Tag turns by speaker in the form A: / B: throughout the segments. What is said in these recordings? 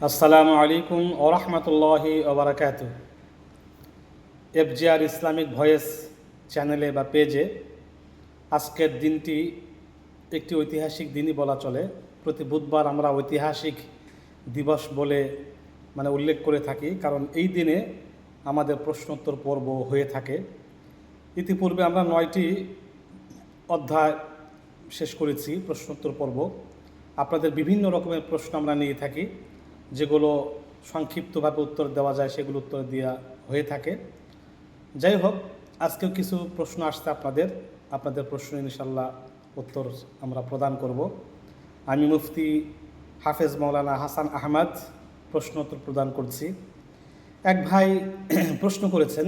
A: আসসালামু আলাইকুম ওরহমতুল্লাহি ওবরাকাতু। এফজিআর ইসলামিক ভয়েস চ্যানেলে বা পেজে আজকের দিনটি একটি ঐতিহাসিক দিনই বলা চলে। প্রতি বুধবার আমরা ঐতিহাসিক দিবস বলে উল্লেখ করে থাকি, কারণ এই দিনে আমাদের প্রশ্নোত্তর পর্ব হয়ে থাকে। ইতিপূর্বে আমরা 9টি অধ্যায় শেষ করেছি প্রশ্নোত্তর পর্ব। আপনাদের বিভিন্ন রকমের প্রশ্ন আমরা নিয়ে থাকি, যেগুলো সংক্ষিপ্তভাবে উত্তর দেওয়া যায় সেগুলো উত্তর দেওয়া হয়ে থাকে। যাই হোক, আজকেও কিছু প্রশ্ন আসছে আপনাদের প্রশ্ন ইনশাল্লাহ উত্তর আমরা প্রদান করব। আমি মুফতি হাফেজ মাওলানা হাসান আহমদ প্রশ্ন উত্তর প্রদান করছি। এক ভাই প্রশ্ন করেছেন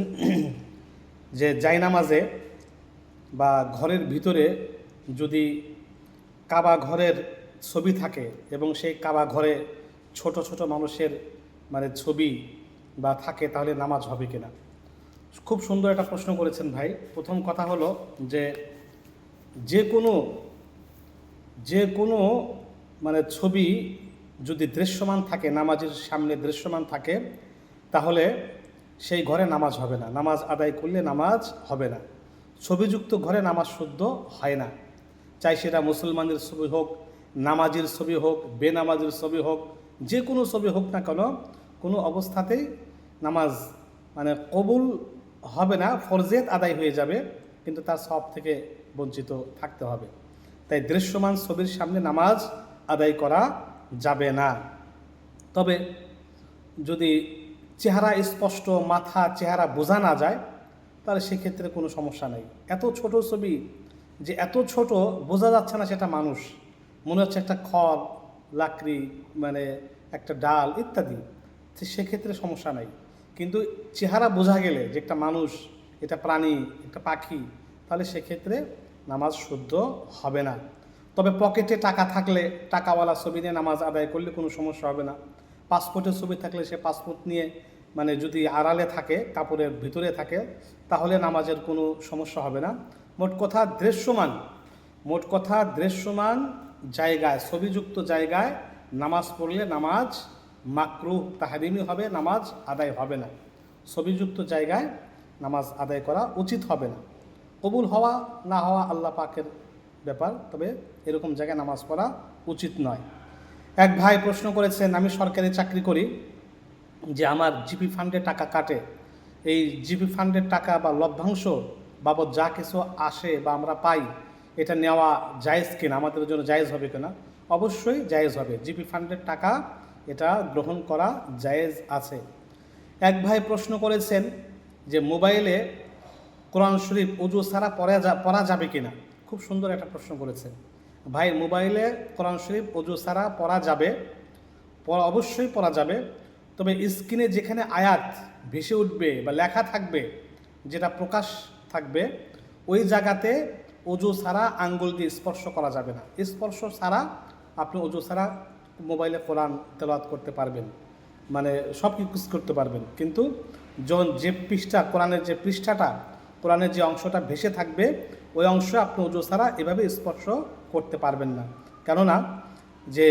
A: যে জায়নামাজে বা ঘরের ভিতরে যদি কাবা ঘরের ছবি থাকে এবং সেই কাবা ঘরে ছোট ছোট মানুষের ছবি বা থাকে, তাহলে নামাজ হবে কিনা। খুব সুন্দর একটা প্রশ্ন করেছেন ভাই। প্রথম কথা হলো যে কোনো ছবি যদি দৃশ্যমান থাকে, নামাজের সামনে দৃশ্যমান থাকে, তাহলে সেই ঘরে নামাজ হবে না। নামাজ আদায় করলে নামাজ হবে না। ছবিযুক্ত ঘরে নামাজ শুদ্ধ হয় না। চাই সেটা মুসলমানের ছবি হোক, নামাজের ছবি হোক, বেনামাজের ছবি হোক, যে কোনো ছবি হোক না কেন, কোনো অবস্থাতেই নামাজ কবুল হবে না। ফরজিয়ত আদায় হয়ে যাবে, কিন্তু তার সওয়াব থেকে বঞ্চিত থাকতে হবে। তাই দৃশ্যমান ছবির সামনে নামাজ আদায় করা যাবে না। তবে যদি চেহারা স্পষ্ট, মাথা চেহারা বোঝা না যায়, তাহলে সেক্ষেত্রে কোনো সমস্যা নেই। এত ছোট ছবি যে এত ছোট বোঝা যাচ্ছে না সেটা মানুষ, মনে হচ্ছে একটা খড়, লাকড়ি, একটা ডাল ইত্যাদি, সেক্ষেত্রে সমস্যা নাই। কিন্তু চেহারা বোঝা গেলে যে একটা মানুষ, এটা প্রাণী, একটা পাখি, তাহলে সেক্ষেত্রে নামাজ শুদ্ধ হবে না। তবে পকেটে টাকা থাকলে, টাকাওয়ালা ছবি নিয়ে নামাজ আদায় করলে কোনো সমস্যা হবে না। পাসপোর্টের ছবি থাকলে সে পাসপোর্ট নিয়ে যদি আড়ালে থাকে, কাপড়ের ভিতরে থাকে, তাহলে নামাজের কোনো সমস্যা হবে না। মোট কথা দৃশ্যমান জায়গায়, ছবিযুক্ত জায়গায় নামাজ পড়লে নামাজ মাকরুহ তাহরিমি হবে, নামাজ আদায় হবে না। ছবিযুক্ত জায়গায় নামাজ আদায় করা উচিত হবে না। কবুল হওয়া না হওয়া আল্লাহ পাকের ব্যাপার, তবে এরকম জায়গায় নামাজ পড়া উচিত নয়। এক ভাই প্রশ্ন করেছেন, আমি সরকারি চাকরি করি, যে আমার জিপি ফান্ডে টাকা কাটে, এই জিপি ফান্ডের টাকা বা লভ্যাংশ বাবদ যা কিছু আসে বা আমরা পাই, এটা নেওয়া জায়েজ কিনা, আমাদের জন্য জায়েজ হবে কিনা। অবশ্যই জায়েজ হবে। জিপি ফান্ডের টাকা এটা গ্রহণ করা জায়েজ আছে। এক ভাই প্রশ্ন করেছেন যে মোবাইলে কোরআন শরীফ ওযু ছাড়া পড়া যাবে কিনা। খুব সুন্দর একটা প্রশ্ন করেছেন ভাই। মোবাইলে কোরআন শরীফ ওযু ছাড়া পড়া যাবে, অবশ্যই পড়া যাবে। তবে স্ক্রিনে যেখানে আয়াত ভেসে উঠবে বা লেখা থাকবে, যেটা প্রকাশ থাকবে, ওই জায়গাতে ওযু ছাড়া আঙ্গুল দিয়ে স্পর্শ করা যাবে না। স্পর্শ ছাড়া আপনি ওযু ছাড়া মোবাইলে কোরআন তেলাওয়াত করতে পারবেন, সব কিছু করতে পারবেন। কিন্তু যখন যে পৃষ্ঠা, কোরআনের যে পৃষ্ঠাটা, কোরআনের যে অংশটা ভেসে থাকবে, ওই অংশ আপনি ওযু ছাড়া এভাবে স্পর্শ করতে পারবেন না। কেননা যে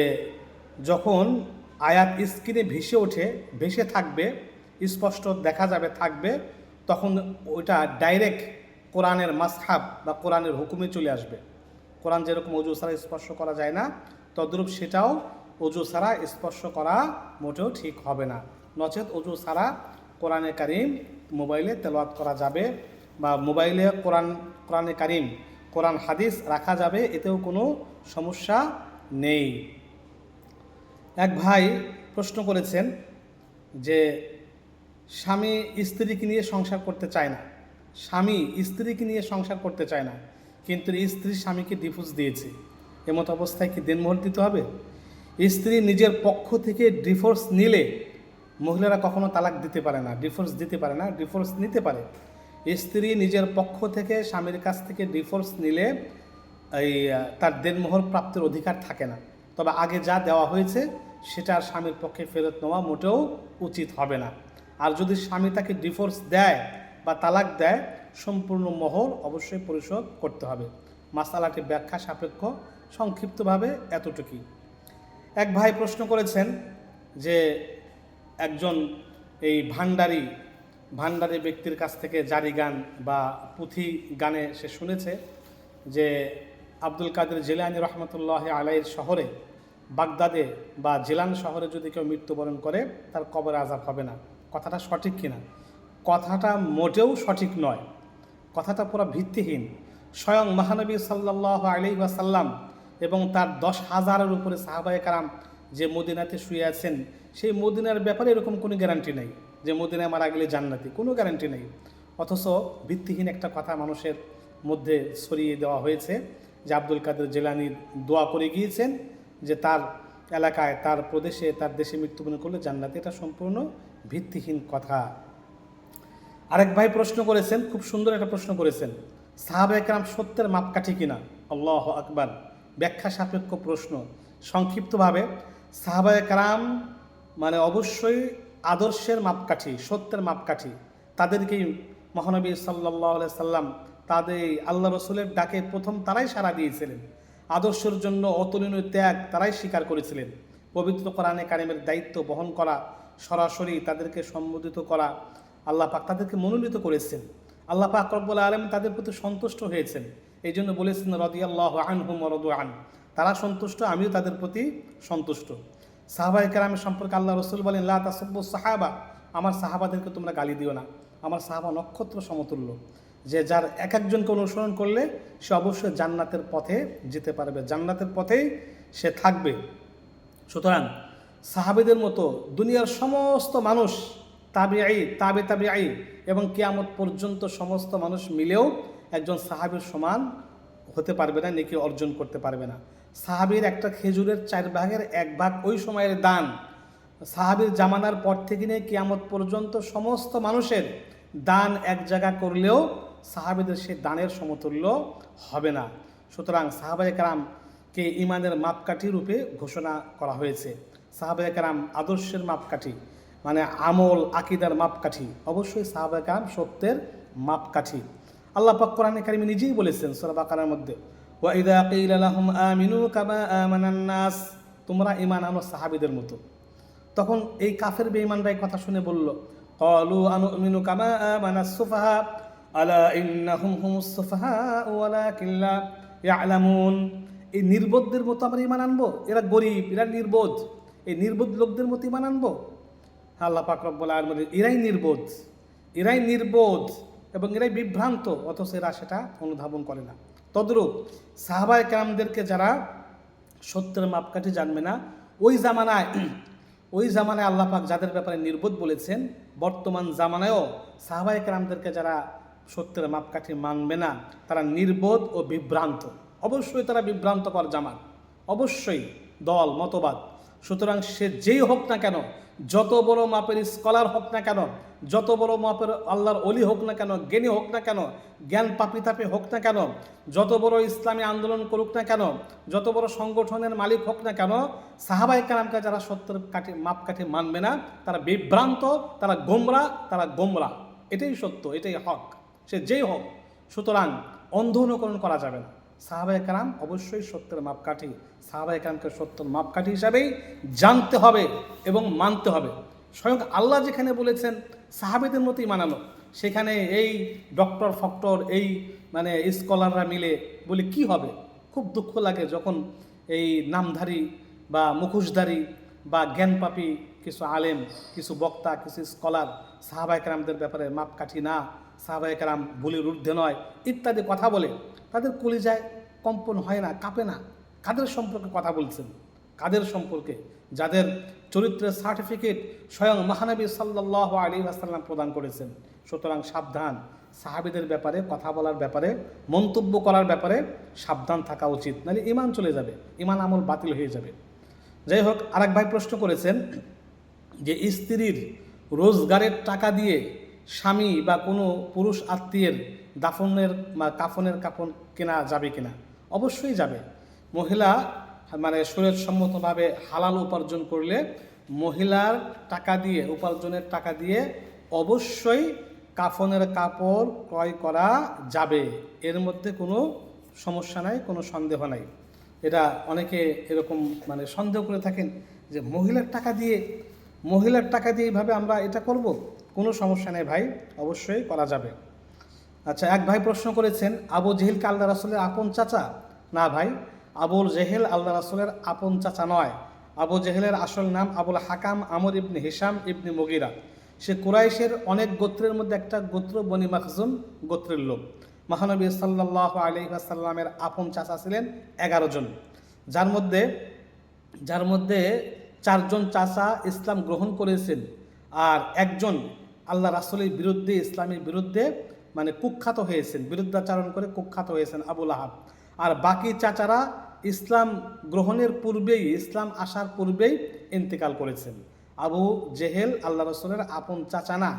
A: যখন আয়াত স্ক্রিনে ভেসে থাকবে, স্পষ্ট দেখা যাবে থাকবে, তখন ওইটা ডাইরেক্ট কোরআনের মাসহাব বা কোরআনের হুকুমে চলে আসবে। কোরআন যেরকম ওযু ছাড়া স্পর্শ করা যায় না, তদ্রূপ সেটাও ওযু ছাড়া স্পর্শ করা মোটেও ঠিক হবে না। নচেত ওযু ছাড়া কোরআনে কারিম মোবাইলে তেলাওয়াত করা যাবে, বা মোবাইলে কোরআনে কারিম, কোরআন হাদিস রাখা যাবে, এতেও কোনো সমস্যা নেই। এক ভাই প্রশ্ন করেছেন যে স্বামী স্ত্রীকে নিয়ে সংসার করতে চায় না, কিন্তু স্ত্রী স্বামীকে ডিভোর্স দিয়েছে। এমত অবস্থায় কি দেনমোহর দিতে হবে? স্ত্রী নিজের পক্ষ থেকে ডিভোর্স নিলে মহিলারা কখনো তালাক দিতে পারে না, ডিভোর্স দিতে পারে না, ডিভোর্স নিতে পারে। স্ত্রী নিজের পক্ষ থেকে স্বামীর কাছ থেকে ডিভোর্স নিলে তার দেনমোহর প্রাপ্তির অধিকার থাকে না। তবে আগে যা দেওয়া হয়েছে সেটা আর স্বামীর পক্ষে ফেরত নেওয়া মোটেও উচিত হবে না। আর যদি স্বামী তাকে ডিভোর্স দেয় বা তালাক দেয়, সম্পূর্ণ মোহর অবশ্যই পরিশোধ করতে হবে। মাসালাটি ব্যাখ্যা সাপেক্ষ, সংক্ষিপ্তভাবে এতটুকুই। এক ভাই প্রশ্ন করেছেন যে একজন এই ভান্ডারি ব্যক্তির কাছ থেকে জারি গান বা পুঁথি গানে সে শুনেছে যে আব্দুল কাদের জিলানী রহমতুল্লাহ আলাইহির শহরে, বাগদাদে বা জিলান শহরে যদি কেউ মৃত্যুবরণ করে তার কবরে আযাব হবে না। কথাটা সঠিক কিনা? কথাটা মোটেও সঠিক নয়, কথাটা পুরো ভিত্তিহীন। স্বয়ং মহানবী সাল্লাল্লাহু আলাইহি ওয়াসাল্লাম এবং তার 10,000-এর উপরে সাহাবায়ে কেরাম যে মদিনাতে শুয়ে আছেন, সেই মদিনার ব্যাপারে এরকম কোনো গ্যারান্টি নেই যে মদিনায় মারা গেলে জান্নাতি, কোনো গ্যারান্টি নেই। অথচ ভিত্তিহীন একটা কথা মানুষের মধ্যে ছড়িয়ে দেওয়া হয়েছে যে আব্দুল কাদের জিলানীর দোয়া করে গিয়েছেন যে তার এলাকায়, তার প্রদেশে, তার দেশে মৃত্যুবরণ করলে জান্নাতি। এটা সম্পূর্ণ ভিত্তিহীন কথা। আরেক ভাই প্রশ্ন করেছেন, খুব সুন্দর একটা প্রশ্ন করেছেন, সাহাবায়ে কেরাম সত্যের মাপকাঠি কিনা? আল্লাহু আকবার। ব্যাখ্যা সাপেক্ষ প্রশ্ন। সংক্ষিপ্তভাবে, সাহাবায়ে কেরাম মানে অবশ্যই আদর্শের মাপকাঠি, সত্যের মাপকাঠি। তাদেরকেই মহানবী সাল্লাল্লাহু আলাইহি সাল্লাম তাদের আল্লাহ রসুলের ডাকে প্রথম তারাই সাড়া দিয়েছিলেন। আদর্শের জন্য অতুলনীয় ত্যাগ তারাই স্বীকার করেছিলেন। পবিত্র কোরআনে কারিমের দায়িত্ব বহন করা, সরাসরি তাদেরকে সম্বোধিত করা, আল্লাহ পাক তাদেরকে মনোনীত করেছেন। আল্লাহ পাক রব্বুল আলামিন তাদের প্রতি সন্তুষ্ট হয়েছেন। এই জন্য বলেছেন রাদিয়াল্লাহু আনহুম ওয়া রাদু আন, তারা সন্তুষ্ট, আমিও তাদের প্রতি সন্তুষ্ট। সাহাবায়ে কেরামের সম্পর্কে আল্লাহ রসুল বলেন লা তাসুব্বু সাহাবা, আমার সাহাবাদেরকে তোমরা গালি দিও না। আমার সাহাবা নক্ষত্র সমতুল্য, যে যার এক একজনকে অনুসরণ করলে সে অবশ্যই জান্নাতের পথে যেতে পারবে, জান্নাতের পথেই সে থাকবে। সুতরাং সাহাবেদের মতো দুনিয়ার সমস্ত মানুষ, তাবে এবং কিয়ামত পর্যন্ত সমস্ত মানুষ মিলেও একজন সাহাবীর সমান হতে পারবে না, নেকি অর্জন করতে পারবে না। সাহাবীর একটা খেজুরের 1/4 ওই সময়ের দান, সাহাবীর জামানার পর থেকে নিয়ে কিয়ামত পর্যন্ত সমস্ত মানুষের দান এক জায়গা করলেও সাহাবীদের সেই দানের সমতুল্য হবে না। সুতরাং সাহাবায়ে কেরামকে ইমানের মাপকাঠি রূপে ঘোষণা করা হয়েছে। সাহাবায়ে কেরাম আদর্শের মাপকাঠি, মানে আমল আকিদার মাপকাঠি। অবশ্যই সাহাবায়ে কেরাম সত্যের মাপকাঠি। আল্লাহ পাক কোরআনে কারিমে নিজেই বলেছেন সূরা বাকারার মধ্যে, ওয়া ইযা কিলা লাহুম আমিনু কামা আমানান নাস, তোমরা ঈমান আনো সাহাবীদের মতো। তখন এই কাফের বেঈমানরাই কথা শুনে বলল, ক্বালু আনুমিনু কামা আমানাস সুফাহা আলা ইন্নাহুম হুমুস সুফাহা ওয়ালাকিন লা ইয়ালামুন। এই নির্বোধদের মতো আমরা ঈমান আনবো? এরা গরিব, এরা নির্বোধ, এই নির্বোধ লোকদের মতো ঈমান আনবো? আল্লাহ পাক রব্বুল আলামিন এরাই নির্বোধ এবং এরাই বিভ্রান্ত, অথচ এরা সেটা অনুধাবন করে না। তদ্রূপ সাহাবায়ে কেরামদেরকে যারা সত্যের মাপকাঠি জানবে না, ওই জামানায় আল্লাহ পাক যাদের ব্যাপারে নির্বোধ বলেছেন, বর্তমান জামানায়ও সাহাবায়ে কেরামদেরকে যারা সত্যের মাপকাঠি মানবে না, তারা নির্বোধ ও বিভ্রান্ত। অবশ্যই তারা বিভ্রান্তকর জামাত, অবশ্যই দল মতবাদ। সুতরাং সে যেই হোক না কেন, যত বড় মাপের স্কলার হোক না কেন, যত বড় মাপের আল্লাহর অলি হোক না কেন, জ্ঞানী হোক না কেন, জ্ঞান পাপিতাপি হোক না কেন, যত বড় ইসলামী আন্দোলন করুক না কেন, যত বড় সংগঠনের মালিক হোক না কেন, সাহাবায়ে কেরামকে যারা সত্যের মাপকাঠি মানবে না, তারা বিভ্রান্ত, তারা গোমরা। এটাই সত্য, এটাই হক, সে যেই হোক। সুতরাং অন্ধ অনুকরণ করা যাবে না। সাহাবায়ে কেরাম অবশ্যই সত্যের মাপকাঠি, সাহাবায়ে কেরামকে সত্যের মাপকাঠি হিসাবেই জানতে হবে এবং মানতে হবে। স্বয়ং আল্লাহ যেখানে বলেছেন সাহাবীদের মতোই মানানো, সেখানে এই ডক্টর ফক্টর, এই মানে স্কলাররা মিলে বলে কি হবে? খুব দুঃখ লাগে যখন এই নামধারী বা মুখোশধারী বা জ্ঞানপাপী কিছু আলেম, কিছু বক্তা, কিছু স্কলার সাহাবায়ে কেরামদের ব্যাপারে মাপকাঠি না, সাহাবায়ে কেরাম ভুলের ঊর্ধ্বে নয় ইত্যাদি কথা বলে, তাদের কলিজায় কম্পন হয় না, কাঁপে না? কাদের সম্পর্কে কথা বলছেন? কাদের সম্পর্কে? যাদের চরিত্রের সার্টিফিকেট স্বয়ং মহানবী সাল্লাল্লাহু আলাইহি ওয়াসাল্লাম প্রদান করেছেন। সুতরাং সাবধান, সাহাবীদের ব্যাপারে কথা বলার ব্যাপারে, মন্তব্য করার ব্যাপারে সাবধান থাকা উচিত, নাহলে ঈমান চলে যাবে, ঈমান আমল বাতিল হয়ে যাবে। যাই হোক, আরেক ভাই প্রশ্ন করেছেন যে স্ত্রীর রোজগারের টাকা দিয়ে স্বামী বা কোনো পুরুষ আত্মীয়ের কাফনের কাফন কেনা যাবে কিনা? অবশ্যই যাবে। মহিলা মানে শরীয়তসম্মতভাবে হালাল উপার্জন করলে মহিলার উপার্জনের টাকা দিয়ে অবশ্যই কাফনের কাপড় ক্রয় করা যাবে, এর মধ্যে কোনো সমস্যা নাই, কোনো সন্দেহ নাই। এটা অনেকে এরকম মানে সন্দেহ করে থাকেন যে মহিলার টাকা দিয়ে মহিলার টাকা দিয়ে এইভাবে আমরা এটা করব? কোনো সমস্যা নেই ভাই, অবশ্যই করা যাবে। আচ্ছা, এক ভাই প্রশ্ন করেছেন, আবু জেহেল কি আল্লাহ রাসূলের আপন চাচা? না ভাই, আবুল জেহেল আল্লাহ রাসূলের আপন চাচা নয়। আবু জেহেলের আসল নাম আবুল হাকাম আমর ইবনে হিশাম ইবনে মুগিরা। সে কুরাইশের অনেক গোত্রের মধ্যে একটা গোত্র, বনি মাখজুম গোত্রের লোক। মহানবী সাল্লাল্লাহু আলাইহি ওয়াসাল্লামের আপন চাচা ছিলেন 11 জন, যার মধ্যে 4 জন চাচা ইসলাম গ্রহণ করেছেন, আর একজন আল্লাহ রাসূলের বিরুদ্ধে, ইসলামের বিরুদ্ধে মানে কুখ্যাত হয়েছেন, বিরুদ্ধাচারণ করে কুখ্যাত হয়েছেন, আবুল আহাব। আর বাকি চাচারা ইসলাম গ্রহণের পূর্বেই, ইসলাম আসার পূর্বেই ইন্তেকাল করেছেন। আবু জেহেল আল্লাহ রাসূলের আপন চাচা না,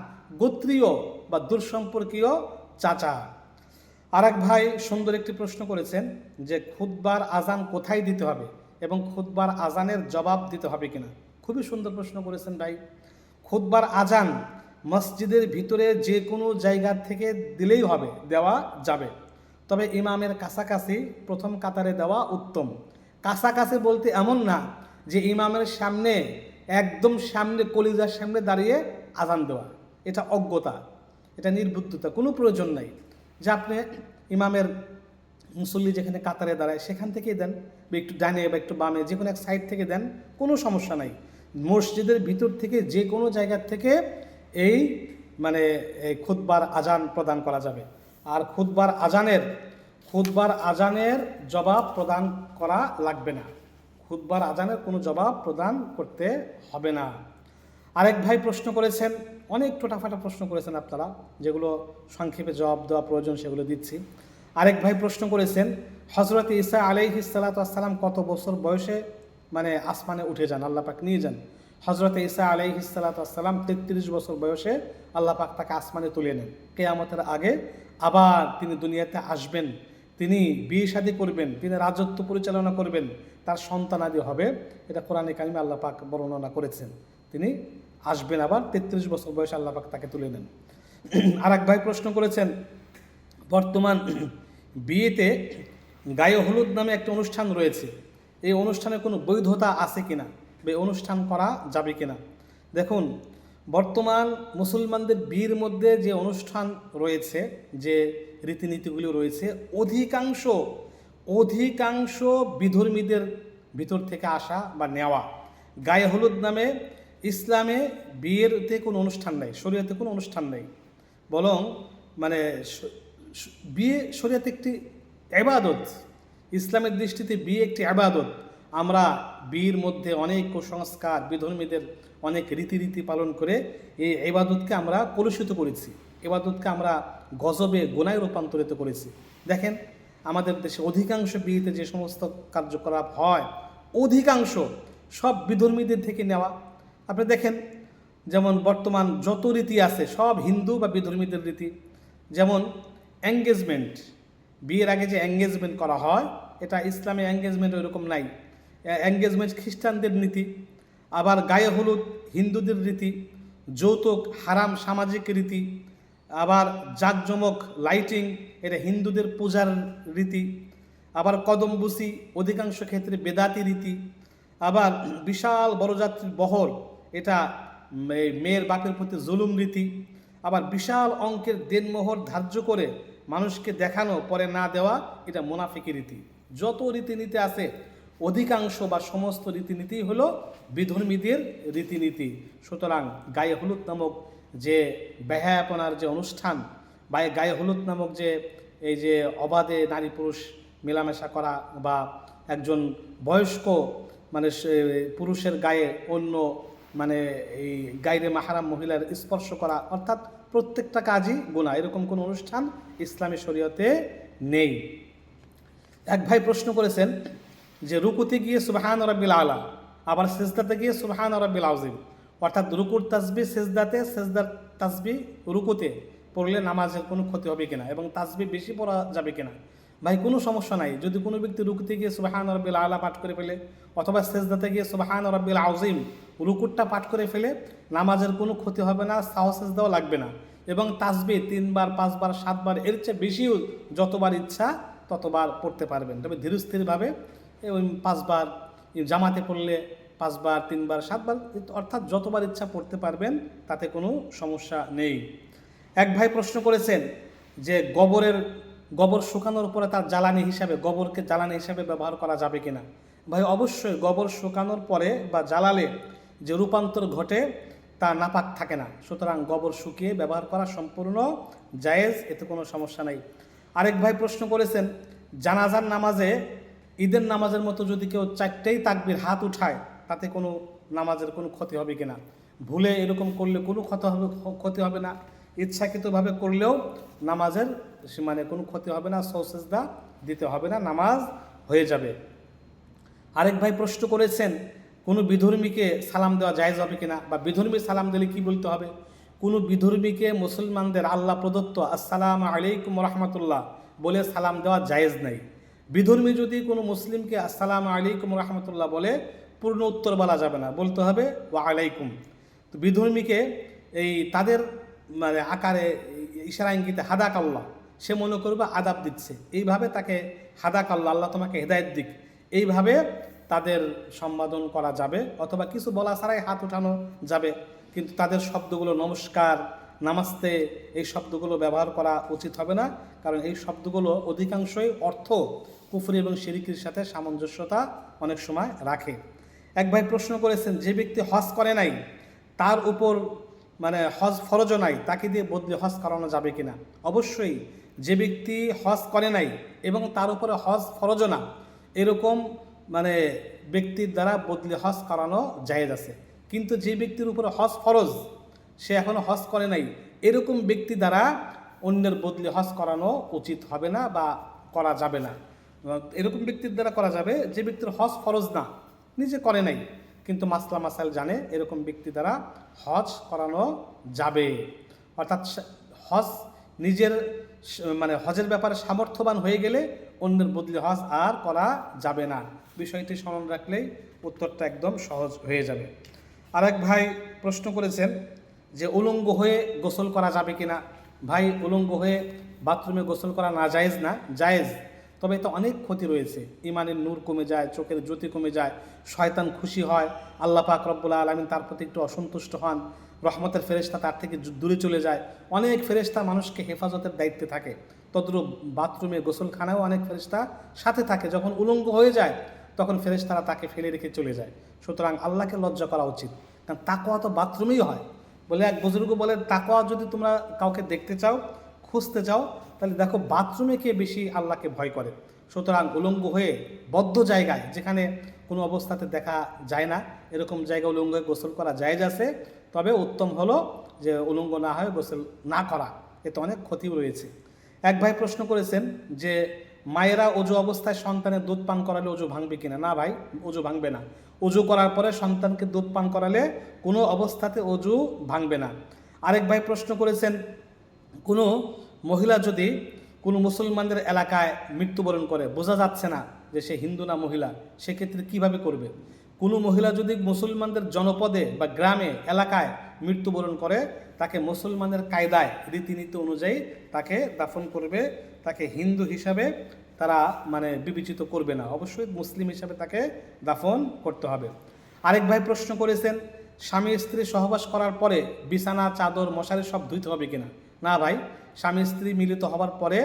A: গোত্রীয় বা দূরসম্পর্কীয় চাচা। আর এক ভাই সুন্দর একটি প্রশ্ন করেছেন যে খুতবার আজান কোথায় দিতে হবে এবং খুতবার আজানের জবাব দিতে হবে কিনা। খুবই সুন্দর প্রশ্ন করেছেন ভাই। খুতবার আজান মসজিদের ভিতরে যে কোনো জায়গা থেকে দিলেই হবে, দেওয়া যাবে, তবে ইমামের কাছাকাছি প্রথম কাতারে দেওয়া উত্তম। কাছাকাছি বলতে এমন না যে ইমামের সামনে, একদম সামনে, কলিজার সামনে দাঁড়িয়ে আজান দেওয়া, এটা অজ্ঞতা, এটা নির্বুদ্ধতা, কোনো প্রয়োজন নাই। যে আপনি ইমামের, মুসল্লি যেখানে কাতারে দাঁড়ায় সেখান থেকেই দেন, বা একটু ডানে বা একটু বামে, যে কোনো এক সাইড থেকে দেন, কোনো সমস্যা নাই। মসজিদের ভিতর থেকে যে কোনো জায়গার থেকে এই খুতবার আজান প্রদান করা যাবে। আর খুতবার আজানের জবাব প্রদান করা লাগবে না, খুতবার আজানের কোনো জবাব প্রদান করতে হবে না। আরেক ভাই প্রশ্ন করেছেন, অনেক টোটাফাটা প্রশ্ন করেছেন আপনারা, যেগুলো সংক্ষেপে জবাব দেওয়া প্রয়োজন সেগুলো দিচ্ছি। আরেক ভাই প্রশ্ন করেছেন, হযরত ঈসা আলাইহিস সালাতু ওয়াস সালাম কত বছর বয়সে আসমানে উঠে যান, আল্লাহ পাক নিয়ে যান? হযরত ঈসা আলাইহিস সালাতু ওয়াস সালাম 33 বছর বয়সে আল্লাহ পাক তাকে আসমানে তুলে নেন। কিয়ামতের আগে আবার তিনি দুনিয়াতে আসবেন, তিনি বিয়ে শাদী করবেন, তিনি রাজত্ব পরিচালনা করবেন, তার সন্তানাদি হবে। এটা কোরআনে কারিমে আল্লাহ পাক বর্ণনা করেছেন। তিনি আসবেন আবার, 33 বছর বয়সে আল্লাহ পাক তাকে তুলে নেন। আর এক ভাই প্রশ্ন করেছেন, বর্তমান বিয়েতে গায়ে হলুদ নামে একটা অনুষ্ঠান রয়েছে, এই অনুষ্ঠানের কোনো বৈধতা আছে কিনা, বা অনুষ্ঠান করা যাবে কিনা? দেখুন, বর্তমান মুসলমানদের বিয়ের মধ্যে যে অনুষ্ঠান রয়েছে, যে রীতিনীতিগুলি রয়েছে, অধিকাংশ বিধর্মীদের ভিতর থেকে আসা বা নেওয়া। গায়ে হলুদ নামে ইসলামে বিয়েতে কোনো অনুষ্ঠান নেই, শরীয়তে কোনো অনুষ্ঠান নেই, বরং বিয়ে শরীয়তে একটি ইবাদত। ইসলামের দৃষ্টিতে বিয়ে একটি ইবাদত। আমরা বিয়ের মধ্যে অনেক কুসংস্কার, বিধর্মীদের অনেক রীতিনীতি পালন করে এই ইবাদতকে আমরা কলুষিত করেছি, ইবাদতকে আমরা গজবে, গুনাহে রূপান্তরিত করেছি। দেখেন, আমাদের দেশে অধিকাংশ বিয়েতে যে সমস্ত কার্যকলাপ হয়, অধিকাংশ সব বিধর্মীদের থেকে নেওয়া। আপনি দেখেন, যেমন বর্তমান যত রীতি আছে সব হিন্দু বা বিধর্মীদের রীতি। যেমন এঙ্গেজমেন্ট, বিয়ের আগে যে এঙ্গেজমেন্ট করা হয়, এটা ইসলামে এঙ্গেজমেন্ট ওইরকম নাই। এঙ্গেজমেন্ট খ্রিস্টানদের নীতি। আবার গায়ে হলুদ হিন্দুদের রীতি। যৌতুক হারাম সামাজিক রীতি। আবার জাঁকজমক, লাইটিং, এটা হিন্দুদের পূজার রীতি। আবার কদমবুসি অধিকাংশ ক্ষেত্রে বেদাতি রীতি। আবার বিশাল বড়যাত্রীর বহর, এটা মেয়ের বাপের প্রতি জুলুম রীতি। আবার বিশাল অঙ্কের দেনমোহর ধার্য করে মানুষকে দেখানো, পরে না দেওয়া, এটা মুনাফিকি রীতি। যত রীতিনীতি আছে অধিকাংশ বা সমস্ত রীতিনীতি হলো বিধর্মীদের রীতিনীতি। সুতরাং গায়ে হলুদ নামক যে বেহায়াপনার যে অনুষ্ঠান, বা গায়ে হলুদ নামক যে এই যে অবাধে নারী পুরুষ মেলামেশা করা, বা একজন বয়স্ক পুরুষের গায়ে অন্য এই গায়রে মাহরাম মহিলার স্পর্শ করা, অর্থাৎ প্রত্যেকটা কাজই গুনাহ, এরকম কোনো অনুষ্ঠান ইসলামী শরীয়তে নেই। এক ভাই প্রশ্ন করেছেন যে রুকুতে গিয়ে সুবহান রাব্বিল আলা, আবার সিজদাতে গিয়ে সুবহান রাব্বিল আযীম, অর্থাৎ রুকুর তাসবিহ সিজদাতে, সিজদার তাসবিহ রুকুতে পড়লে নামাজের কোনো ক্ষতি হবে কিনা, এবং তাসবিহ বেশি পড়া যাবে কিনা? ভাই, কোনো সমস্যা নাই। যদি কোনো ব্যক্তি রুকুতে গিয়ে সুবহান রাব্বিল আলা পাঠ করে ফেলে, অথবা সিজদাতে গিয়ে সুবহান রাব্বিল আযীম রুকুরটা পাঠ করে ফেলে, নামাজের কোনো ক্ষতি হবে না, সাহু সিজদাও লাগবে না। এবং তাসবিহ 3 বার, 5 বার, 7 বার, এর চেয়ে বেশিও যতবার ইচ্ছা ততবার পড়তে পারবেন। তবে ধীরস্থিরভাবে ওই 5 বার, জামাতে পড়লে 5 বার 3 বার 7 বার অর্থাৎ যতবার ইচ্ছা পড়তে পারবেন, তাতে কোনো সমস্যা নেই। এক ভাই প্রশ্ন করেছেন যে গোবর শুকানোর পরে তার জ্বালানি হিসাবে, গোবরকে জ্বালানি হিসাবে ব্যবহার করা যাবে কিনা। ভাই অবশ্যই গোবর শুকানোর পরে বা জ্বালালে যে রূপান্তর ঘটে তা নাপাক থাকে না, সুতরাং গোবর শুকিয়ে ব্যবহার করা সম্পূর্ণ জায়েজ, এতে কোনো সমস্যা নাই। আরেক ভাই প্রশ্ন করেছেন জানাজার নামাজে ঈদের নামাজের মতো যদি কেউ 4টেই তাকবীর হাত উঠায়, তাতে কোনো নামাজের কোনো ক্ষতি হবে কিনা। ভুলে এরকম করলে কোনো ক্ষতি হবে না, ইচ্ছাকৃতভাবে করলেও নামাজের মানে কোনো ক্ষতি হবে না, সৌসেজদা দিতে হবে না, নামাজ হয়ে যাবে। আরেক ভাই প্রশ্ন করেছেন কোনো বিধর্মীকে সালাম দেওয়া জায়েজ হবে কিনা, বা বিধর্মী সালাম দিলে কি বলতে হবে। কোনো বিধর্মীকে মুসলমানদের আল্লাহ প্রদত্ত আসসালামু আলাইকুম রহমতুল্লাহ বলে সালাম দেওয়া জায়েজ নাই। বিধর্মী যদি কোনো মুসলিমকে আসসালামু আলাইকুম রহমতুল্লাহ বলে পূর্ণ উত্তর বলা যাবে না, বলতে হবে ওয়া আলাইকুম। তো বিধর্মীকে এই তাদের মানে আকারে ইশারা ইঙ্গিতে হাদাক আল্লাহ, সে মনে করবে আদাব দিচ্ছে, এইভাবে তাকে হাদাক আল্লাহ, আল্লাহ তোমাকে হেদায়েত দিক, এইভাবে তাদের সম্বোধন করা যাবে। অথবা কিছু বলা ছাড়াই হাত উঠানো যাবে, কিন্তু তাদের শব্দগুলো নমস্কার, নামাস্তে, এই শব্দগুলো ব্যবহার করা উচিত হবে না, কারণ এই শব্দগুলো অধিকাংশই অর্থ কুফরি এবং শিরকির সাথে সামঞ্জস্যতা অনেক সময় রাখে। এক ভাই প্রশ্ন করেছেন যে ব্যক্তি হজ করে নাই, তার উপর মানে হজ ফরজও নাই, তাকে দিয়ে বদলে হজ করানো যাবে কিনা। অবশ্যই যে ব্যক্তি হজ করে নাই এবং তার উপরে হজ ফরজও না, এরকম মানে ব্যক্তির দ্বারা বদলে হজ করানো জায়েজ আছে। কিন্তু যে ব্যক্তির উপরে হজ ফরজ, সে এখনও হজ করে নাই, এরকম ব্যক্তি দ্বারা অন্যের বদলে হজ করানো উচিত হবে না বা করা যাবে না। এরকম ব্যক্তির দ্বারা করা যাবে যে ব্যক্তির হজ ফরজ না, নিজে করে নাই কিন্তু মাসলা মাসাইল জানে, এরকম ব্যক্তি দ্বারা হজ করানো যাবে। অর্থাৎ হজ নিজের মানে হজের ব্যাপারে সামর্থ্যবান হয়ে গেলে অন্যের বদলে হজ আর করা যাবে না। বিষয়টি স্মরণ রাখলেই উত্তরটা একদম সহজ হয়ে যাবে। আরেক ভাই প্রশ্ন করেছেন যে উলঙ্গ হয়ে গোসল করা যাবে কিনা। ভাই উলঙ্গ হয়ে বাথরুমে গোসল করা না জায়েজ না, জায়েজ, তবে এতে অনেক ক্ষতি রয়েছে। ইমানের নূর কমে যায়, চোখের জ্যোতি কমে যায়, শয়তান খুশি হয়, আল্লাহ পাক রব্বুল আলামিন তার প্রতি একটু অসন্তুষ্ট হন, রহমতের ফেরেশতা তার থেকে দূরে চলে যায়। অনেক ফেরেশতা মানুষকে হেফাজতের দায়িত্বে থাকে, তদ্রূপ বাথরুমে গোসলখানাও অনেক ফেরেশতা সাথে থাকে। যখন উলঙ্গ হয়ে যায় তখন ফেরেশতারা তাকে ফেলে রেখে চলে যায়। সুতরাং আল্লাহকে লজ্জা করা উচিত, কারণ তাকওয়া তো বাথরুমেই হয়। বলে এক বুজুর্গ বলে তাকওয়া যদি তোমরা কাউকে দেখতে চাও, খুঁজতে চাও, তাহলে দেখো বাথরুমে কে বেশি আল্লাহকে ভয় করে। সুতরাং উলঙ্গ হয়ে বদ্ধ জায়গায়, যেখানে কোনো অবস্থাতে দেখা যায় না, এরকম জায়গায় উলঙ্গ হয়ে গোসল করা জায়েজ আছে। তবে উত্তম হলো যে উলঙ্গ না হয়ে গোসল না করা, এতে অনেক ক্ষতিও রয়েছে। এক ভাই প্রশ্ন করেছেন যে মায়েরা অজু অবস্থায় সন্তানের দুধ পান করালে অজু ভাঙবে কিনা। না ভাই, অজু ভাঙবে না। অজু করার পরে সন্তানকে দুধ পান করালে কোনো অবস্থাতে অজু ভাঙবে না। আরেক ভাই প্রশ্ন করেছেন কোনো মহিলা যদি কোনো মুসলমানদের এলাকায় মৃত্যুবরণ করে, বোঝা যাচ্ছে না যে সে হিন্দু না মহিলা, সেক্ষেত্রে কিভাবে করবে। কোনো মহিলা যদি মুসলমানদের জনপদে বা গ্রামে এলাকায় মৃত্যুবরণ করে, তাকে মুসলমানের কায়দায় রীতিনীতি অনুযায়ী তাকে দাফন করবে, তাকে হিন্দু হিসাবে তারা মানে বিবেচিত করবে না, অবশ্যই মুসলিম হিসাবে তাকে দাফন করতে হবে। আরেক ভাই প্রশ্ন করেছেন স্বামী স্ত্রী সহবাস করার পরে বিছানা, চাদর, মশারি সব ধুইতে হবে কিনা। না ভাই, স্বামী স্ত্রী মিলিত হওয়ার পরে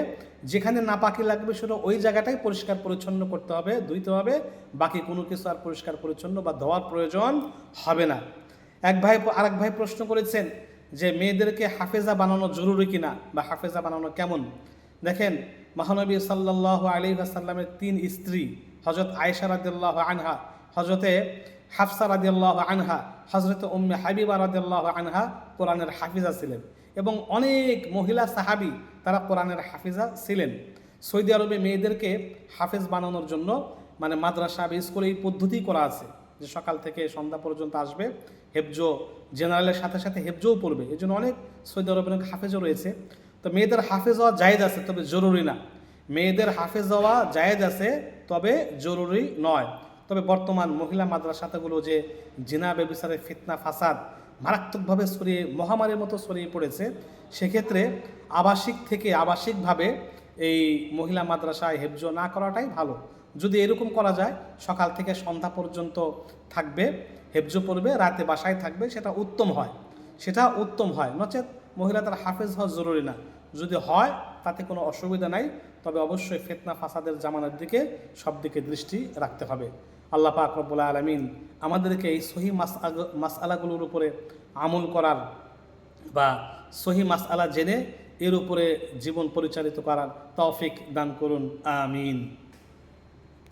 A: যেখানে নাপাকি লাগবে সেটা ওই জায়গাটাই পরিষ্কার পরিচ্ছন্ন করতে হবে, ধুইতে হবে, বাকি কোনো কিছু আর পরিষ্কার পরিচ্ছন্ন বা ধোয়ার প্রয়োজন হবে না। আরেক ভাই প্রশ্ন করেছেন যে মেয়েদেরকে হাফেজা বানানো জরুরি কিনা বা হাফেজা বানানো কেমন। দেখেন, মহানবী সাল্লাল্লাহু আলাইহি ওয়াসাল্লামের 3 স্ত্রী, হযরত আয়েশা রাদিয়াল্লাহু আনহা, হযরতে হাফসা রাদিয়াল্লাহু আনহা, হযরত উম্মে হাবিবা রাদিয়াল্লাহু আনহা কোরআনের হাফিজা ছিলেন, এবং অনেক মহিলা সাহাবী তারা কোরআনের হাফিজা ছিলেন। সৌদি আরবে মেয়েদেরকে হাফেজ বানানোর জন্য মানে মাদ্রাসা বা স্কুলে এই পদ্ধতি করা আছে যে সকাল থেকে সন্ধ্যা পর্যন্ত আসবে, হেফজো জেনারেলের সাথে সাথে হেফজোও পড়বে। এই জন্য অনেক সৌদি আরবের হাফেজও রয়েছে। তো মেয়েদের হাফেজ হওয়া জায়েজ আছে, তবে জরুরি না। মেয়েদের হাফেজ হওয়া জায়েজ আছে, তবে জরুরি নয়। তবে বর্তমান মহিলা মাদ্রাসাগুলো যে জিনা ব্যভিচারের ফিতনা ফাসাদ মারাত্মকভাবে ছড়িয়ে মহামারীর মতো ছড়িয়ে পড়েছে, সেক্ষেত্রে আবাসিকভাবে এই মহিলা মাদ্রাসায় হেফজো না করাটাই ভালো। যদি এরকম করা যায়, সকাল থেকে সন্ধ্যা পর্যন্ত থাকবে, হেফজ পড়বে, রাতে বাসায় থাকবে, সেটা উত্তম হয়। নচেত মহিলা তার হাফেজ হওয়া জরুরি না, যদি হয় তাতে কোনো অসুবিধা নাই। তবে অবশ্যই ফিতনা ফাসাদের জামানার দিকে সব দিকে দৃষ্টি রাখতে হবে। আল্লাহ পাক রব্বুল আলামিন আমাদেরকে এই সহি মাসআলাগুলোর উপরে আমল করার বা সহি মাসআলা জেনে এর উপরে জীবন পরিচালিত করার তৌফিক দান করুন। আমিন।